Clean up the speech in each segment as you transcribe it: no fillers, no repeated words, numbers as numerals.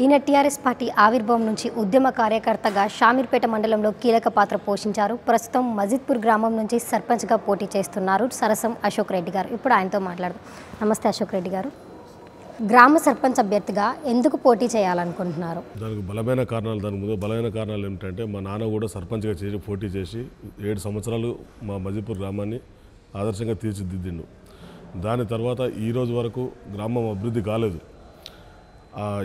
ఈయన TRS party ఆవిర్భావం నుంచి ఉద్యమ కార్యకర్తగా షామీర్పేట మండలంలో కీలక పాత్ర పోషించారు. ప్రస్తుతం మజిద్పూర్ గ్రామం నుంచి సర్పంచ్గా పోటీ చేస్తున్నారు సరసం అశోక్ రెడ్డి గారు. ఇప్పుడు ఆయనతో మాట్లాడదాం. నమస్తే అశోక్ రెడ్డి గారు. గ్రామ సర్పంచ్ అభ్యర్థిగా ఎందుకు పోటీ చేయాలనుకుంటున్నారు? దానికి బలమైన కారణాలు ఏమిటంటే మా నాన్న కూడా సర్పంచ్గా చేసి పోటీ చేసి 7 సంవత్సరాలు మా మజిద్పూర్ గ్రామాన్ని ఆదర్శంగా తీర్చిదిద్దిండు. దాని తర్వాత ఈ రోజు వరకు గ్రామం అభివృద్ధి కాలేదు.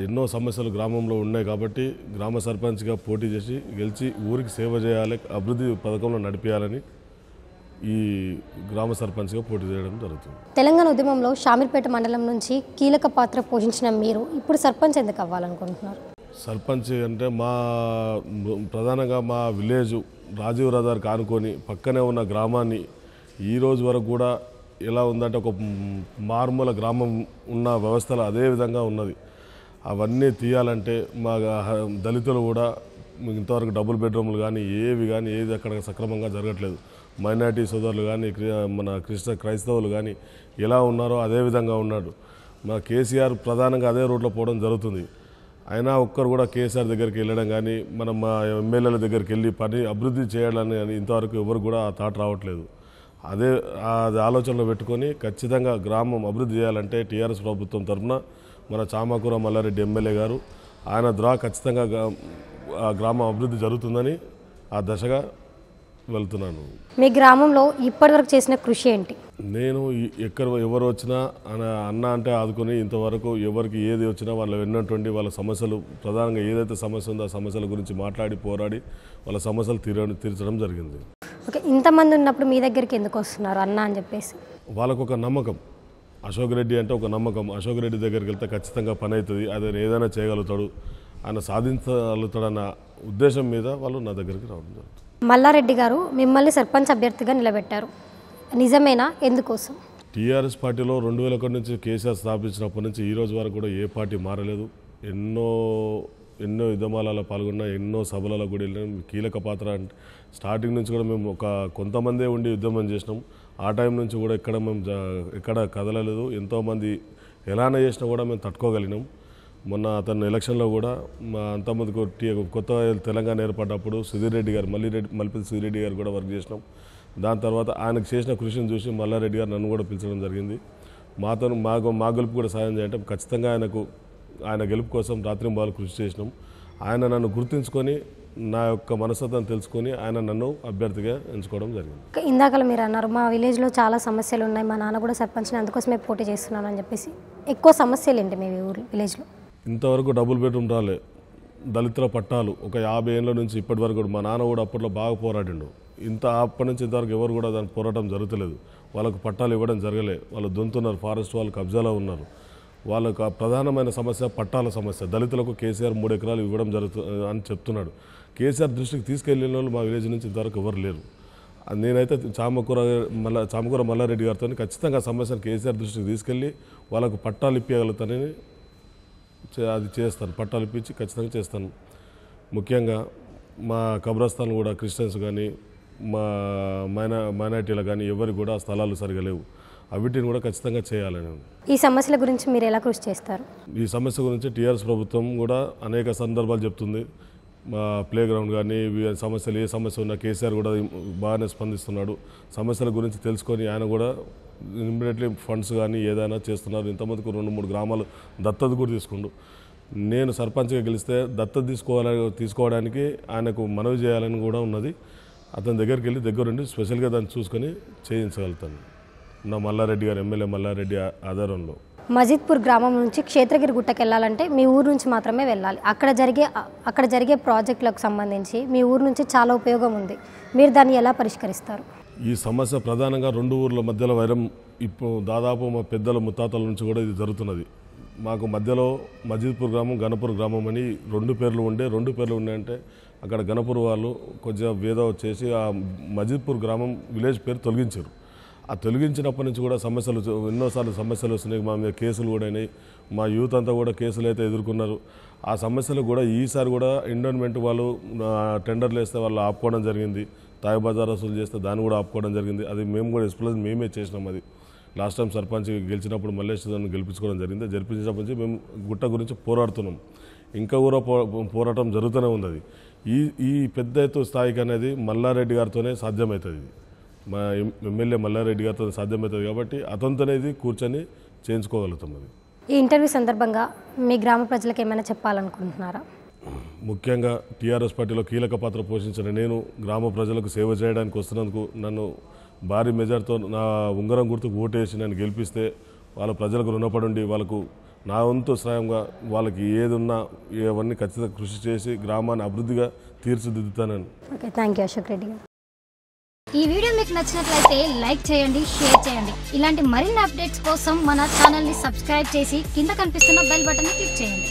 ఎన్నో సమస్యలు గ్రామంలో ఉన్నాయి కాబట్టి గ్రామ సర్పంచ్గా పోటీ చేసి గెలిచి ఊరికి సేవ చేయాలి, అభివృద్ధి పథకంలో నడిపించాలని ఈ గ్రామ సర్పంచ్గా పోటీ చేయడం జరుగుతుంది. తెలంగాణ ఉద్యమంలో షామీర్పేట మండలం నుంచి కీలక పాత్ర పోషించిన మీరు ఇప్పుడు సర్పంచ్ ఎందుకు అవ్వాలనుకుంటున్నారు? సర్పంచ్ అంటే ప్రధానంగా మా విలేజ్ రాజీవ్ రహదారికి ఆనుకొని పక్కనే ఉన్న గ్రామాన్ని ఈ రోజు వరకు కూడా ఎలా ఉందంటే ఒక మారుమూల గ్రామం ఉన్న వ్యవస్థలు అదే విధంగా ఉన్నది. అవన్నీ తీయాలంటే మా దళితులు కూడా ఇంతవరకు డబుల్ బెడ్రూమ్లు కానీ ఏది అక్కడ సక్రమంగా జరగట్లేదు. మైనారిటీ సోదరులు కానీ మన క్రైస్తవులు కానీ ఎలా ఉన్నారో అదే విధంగా ఉన్నాడు. మా కేసీఆర్ ప్రధానంగా అదే రోడ్లో పోవడం జరుగుతుంది. అయినా ఒక్కరు కూడా కేసీఆర్ దగ్గరికి వెళ్ళడం కానీ మా ఎమ్మెల్యేల దగ్గరికి వెళ్ళి పని అభివృద్ధి చేయాలని ఇంతవరకు ఎవరు కూడా ఆ థాట్ రావట్లేదు. అదే ఆలోచనలో పెట్టుకొని ఖచ్చితంగా గ్రామం అభివృద్ధి చేయాలంటే టీఆర్ఎస్ ప్రభుత్వం తరఫున మన చామకూర మల్లారెడ్డి ఎమ్మెల్యే గారు ఆయన ద్వారా ఖచ్చితంగా గ్రామం అభివృద్ధి జరుగుతుందని ఆ దశగా వెళ్తున్నాను. మీ గ్రామంలో ఇప్పటివరకు చేసిన కృషి ఏంటి? నేను ఎవరు వచ్చినా అన్న అంటే ఆదుకొని ఇంతవరకు ఎవరికి ఏది వచ్చినా వాళ్ళు విన్నటువంటి వాళ్ళ సమస్యలు ప్రధానంగా ఏదైతే సమస్య ఉందో ఆ సమస్యల గురించి మాట్లాడి పోరాడి వాళ్ళ సమస్యలు తీర్చడం జరిగింది. ఓకే, ఇంతమంది ఉన్నప్పుడు మీ దగ్గరికి ఎందుకు వస్తున్నారు అన్న అని చెప్పేసి? వాళ్ళకు ఒక నమ్మకం. అశోక్ రెడ్డి అంటే ఒక నమ్మకం. అశోక్ రెడ్డి దగ్గరికి వెళ్తే ఖచ్చితంగా పని అవుతుంది, అదే ఏదైనా చేయగలుగుతాడు, ఆయన సాధించగలుగుతాడన్న ఉద్దేశం మీద వాళ్ళు నా దగ్గరికి రావడం జరుగుతుంది. మల్లారెడ్డి గారు మిమ్మల్ని సర్పంచ్ అభ్యర్థిగా నిలబెట్టారు, నిజమేనా? ఎందుకోసం? టీఆర్ఎస్ పార్టీలో 2001 నుంచి కేసీఆర్ స్థాపించినప్పటి నుంచి ఈ రోజు వరకు కూడా ఏ పార్టీ మారలేదు. ఎన్నో ఉద్యమాలలో పాల్గొన్నా, ఎన్నో సభలలో కూడా వెళ్ళినాం. కీలక పాత్ర అంటే స్టార్టింగ్ నుంచి కూడా మేము కొంతమందే ఉండి ఉద్యమం చేసినాం. ఆ టైం నుంచి కూడా ఎక్కడ కదలలేదు. ఎంతోమంది ఎలానే చేసినా కూడా మేము తట్టుకోగలిగినాం. మొన్న అతను ఎలక్షన్లో కూడా అంతమందికి కొత్త తెలంగాణ ఏర్పడ్డప్పుడు మల్లిపతి సుధీర్ రెడ్డి గారు కూడా వర్క్ చేసినాం. దాని తర్వాత ఆయనకు చేసిన కృషిని చూసి మల్లారెడ్డి గారు నన్ను కూడా పిలిచడం జరిగింది. మా గెలుపు కూడా సాయం చేయంటే ఖచ్చితంగా ఆయన గెలుపు కోసం రాత్రింబాలు కృషి చేసినాం. ఆయన నన్ను గుర్తుంచుకొని నా యొక్క మనస్తత్వాన్ని తెలుసుకొని ఆయన నన్ను అభ్యర్థిగా ఎంచుకోవడం జరిగింది. ఇందాక మీరు అన్నారు మా విలేజ్లో చాలా సమస్యలు ఉన్నాయి, మా నాన్న కూడా సర్పంచ్ని అందుకోసమే పోటీ చేస్తున్నాను అని చెప్పేసి. ఎక్కువ సమస్యలు ఏంటి మీ విలేజ్లో? ఇంతవరకు డబుల్ బెడ్రూమ్ రాలే, దళితుల పట్టాలు ఒక 50 ఏళ్ళ నుంచి ఇప్పటి వరకు కూడా మా నాన్న కూడా అప్పట్లో బాగా పోరాడిండు. అప్పటి నుంచి ఇంతవరకు ఎవరు కూడా దాని పోరాటం జరుగుతలేదు. వాళ్ళకు పట్టాలు ఇవ్వడం జరగలే. వాళ్ళు దొంతున్నారు, ఫారెస్ట్ వాళ్ళు కబ్జాలో ఉన్నారు. వాళ్ళకు ప్రధానమైన సమస్య పట్టాల సమస్య. దళితులకు కేసీఆర్ 3 ఎకరాలు ఇవ్వడం జరుగుతుంది అని చెప్తున్నాడు. కేసీఆర్ దృష్టికి తీసుకెళ్లిన వాళ్ళు మా విలేజ్ నుంచి ఇంతవరకు ఎవరు లేరు. నేనైతే చామకూర మల్లారెడ్డి గారితో ఖచ్చితంగా సమస్యను కేసీఆర్ దృష్టికి తీసుకెళ్ళి వాళ్ళకు పట్టాలు ఇప్పించగలుగుతానని అది చేస్తాను. పట్టాలు ఇప్పించి ఖచ్చితంగా చేస్తాను. ముఖ్యంగా మా కబ్రస్థాన్లు కూడా క్రిస్టియన్స్ కానీ మా మైనారిటీలు కానీ ఎవరికి కూడా స్థలాలు సరిగా లేవు. వీటిని కూడా ఖచ్చితంగా చేయాలని. ఈ సమస్యల గురించి మీరు ఎలా కృషి చేస్తారు? ఈ సమస్య గురించి టీఆర్ఎస్ ప్రభుత్వం కూడా అనేక సందర్భాలు చెప్తుంది. మా ప్లే గ్రౌండ్ కానీ సమస్యలు ఏ సమస్య ఉన్నా కేసీఆర్ కూడా బాగానే స్పందిస్తున్నాడు. సమస్యల గురించి తెలుసుకొని ఆయన కూడా ఇమ్మీడియట్లీ ఫండ్స్ కానీ ఏదైనా చేస్తున్నారు. ఇంతమందికి 2-3 గ్రామాలు దత్తత కూడా తీసుకుండు. నేను సర్పంచ్గా గెలిస్తే దత్తత తీసుకోవడానికి ఆయనకు మనవి చేయాలని కూడా ఉన్నది. అతని దగ్గరికి వెళ్ళి దగ్గరుండి స్పెషల్గా దాన్ని చూసుకొని చేయించగలుగుతాను. నా మల్లారెడ్డి గారు ఎమ్మెల్యే మల్లారెడ్డి ఆధారంలో. మజిద్పూర్ గ్రామం నుంచి క్షేత్రగిరి గుట్టకి వెళ్ళాలంటే మీ ఊరు నుంచి మాత్రమే వెళ్ళాలి. అక్కడ జరిగే ప్రాజెక్టులకు సంబంధించి మీ ఊరు నుంచి చాలా ఉపయోగం ఉంది. మీరు దాన్ని ఎలా పరిష్కరిస్తారు? ఈ సమస్య ప్రధానంగా 2 ఊర్ల మధ్యలో వైరం ఇప్పుడు దాదాపు మా పెద్దల ముత్తాతల నుంచి కూడా ఇది జరుగుతున్నది. మాకు మధ్యలో మజిద్పూర్ గ్రామం, గణపూర్ గ్రామం అని 2 పేర్లు ఉన్నాయంటే అక్కడ గణపూర్ వాళ్ళు కొంచెం వేద చేసి ఆ మజిద్పూర్ గ్రామం విలేజ్ పేరు తొలగించారు. ఆ తొలగించినప్పటి నుంచి కూడా ఎన్నోసార్లు సమస్యలు వస్తున్నాయి. మా మీద కేసులు కూడా అయినాయి. మా యూత్ అంతా కూడా కేసులు అయితే ఎదుర్కొన్నారు. ఆ సమస్యలు కూడా ఈసారి కూడా ఎండోన్మెంట్ వాళ్ళు టెండర్లు వేస్తే వాళ్ళు ఆపుకోవడం జరిగింది. తాయి బజార్ వసూలు చేస్తే దాన్ని కూడా ఆపుకోవడం జరిగింది. అది మేము కూడా ఎక్స్ప్లెయిన్ మేమే చేసినాం. అది లాస్ట్ టైం సర్పంచ్ గెలిచినప్పుడు మల్లేష్ దాన్ని గెలిపించుకోవడం జరిగింది. జరిపించినప్పటి నుంచి మేము గుట్ట గురించి పోరాడుతున్నాం. ఇంకా కూడా పోరాటం జరుగుతూనే ఉన్నది. ఈ పెద్ద ఎత్తు స్థాయికి అనేది మల్లారెడ్డి గారితోనే సాధ్యమవుతుంది. మా ఎమ్మెల్యే మల్లారెడ్డి గారితో సాధ్యమవుతుంది కాబట్టి అతనితోనే ఇది కూర్చొని చేయించుకోగలుగుతున్నది. ఈ ఇంటర్వ్యూ సందర్భంగా మీ గ్రామ ప్రజలకు ఏమైనా చెప్పాలనుకుంటున్నారా? ముఖ్యంగా టీఆర్ఎస్ పార్టీలో కీలక పాత్ర పోషించిన నేను గ్రామ ప్రజలకు సేవ చేయడానికి వస్తున్నందుకు నన్ను భారీ మెజార్టీతో నా ఉంగరం గుర్తుకు ఓటేసి నన్ను గెలిపిస్తే వాళ్ళ ప్రజలకు రుణపడి ఉండి వాళ్ళకు నా వంతు సాయంగా వాళ్ళకి ఏది ఉన్నా అవన్నీ ఖచ్చితంగా కృషి చేసి గ్రామాన్ని అభివృద్ధిగా తీర్చిదిద్దుతానని. Okay, thank you Ashok Reddy గారు. ఈ వీడియో మీకు నచ్చినట్లయితే లైక్ చేయండి, షేర్ చేయండి. ఇలాంటి మరిన్ని అప్డేట్స్ కోసం మన ఛానల్ని సబ్స్క్రైబ్ చేసి కింద కనిపిస్తున్న బెల్ బటన్ని క్లిక్ చేయండి.